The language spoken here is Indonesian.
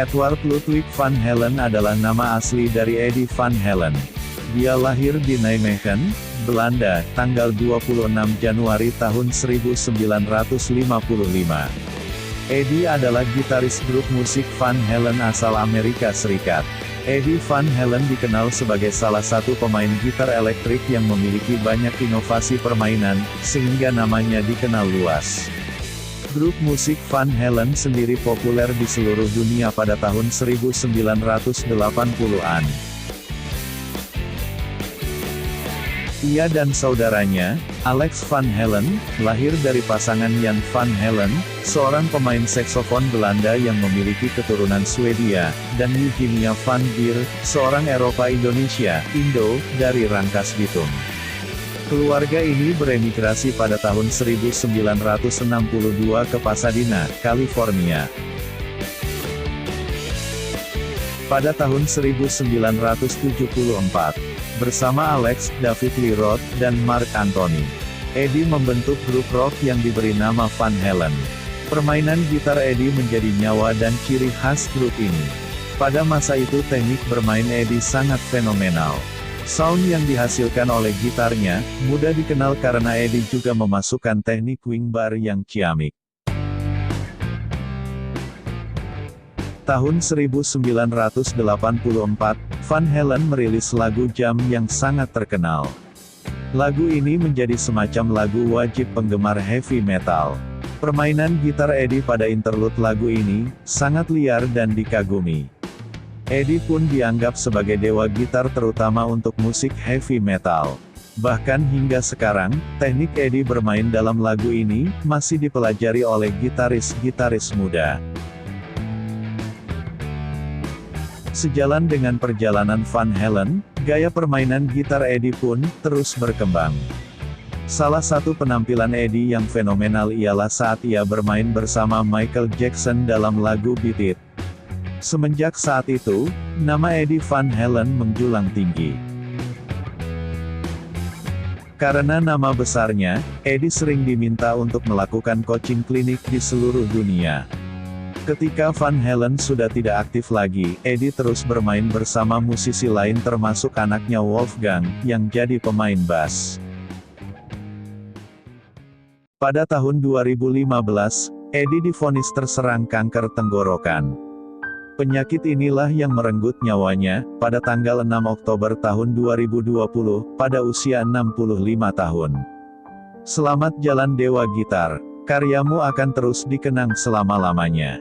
Edward Ludwig Van Halen adalah nama asli dari Eddie Van Halen. Dia lahir di Nijmegen, Belanda, tanggal 26 Januari tahun 1955. Eddie adalah gitaris grup musik Van Halen asal Amerika Serikat. Eddie Van Halen dikenal sebagai salah satu pemain gitar elektrik yang memiliki banyak inovasi permainan, sehingga namanya dikenal luas. Grup musik Van Halen sendiri populer di seluruh dunia pada tahun 1980-an. Ia dan saudaranya, Alex Van Halen, lahir dari pasangan Jan Van Halen, seorang pemain saksofon Belanda yang memiliki keturunan Swedia, dan Eugenia van Beer, seorang Eropa Indonesia, Indo, dari Rangkas Bitung. Keluarga ini beremigrasi pada tahun 1962 ke Pasadena, California. Pada tahun 1974, bersama Alex, David Lee Roth, dan Mark Anthony, Eddie membentuk grup rock yang diberi nama Van Halen. Permainan gitar Eddie menjadi nyawa dan ciri khas grup ini. Pada masa itu teknik bermain Eddie sangat fenomenal. Sound yang dihasilkan oleh gitarnya, mudah dikenal karena Eddie juga memasukkan teknik wing bar yang ciamik. Tahun 1984, Van Halen merilis lagu Jam yang sangat terkenal. Lagu ini menjadi semacam lagu wajib penggemar heavy metal. Permainan gitar Eddie pada interlude lagu ini, sangat liar dan dikagumi. Eddie pun dianggap sebagai dewa gitar terutama untuk musik heavy metal. Bahkan hingga sekarang, teknik Eddie bermain dalam lagu ini, masih dipelajari oleh gitaris-gitaris muda. Sejalan dengan perjalanan Van Halen, gaya permainan gitar Eddie pun terus berkembang. Salah satu penampilan Eddie yang fenomenal ialah saat ia bermain bersama Michael Jackson dalam lagu Beat It. Semenjak saat itu, nama Eddie Van Halen menjulang tinggi. Karena nama besarnya, Eddie sering diminta untuk melakukan coaching klinik di seluruh dunia. Ketika Van Halen sudah tidak aktif lagi, Eddie terus bermain bersama musisi lain termasuk anaknya Wolfgang, yang jadi pemain bass. Pada tahun 2015, Eddie divonis terserang kanker tenggorokan. Penyakit inilah yang merenggut nyawanya, pada tanggal 6 Oktober tahun 2020, pada usia 65 tahun. Selamat jalan Dewa Gitar, karyamu akan terus dikenang selama-lamanya.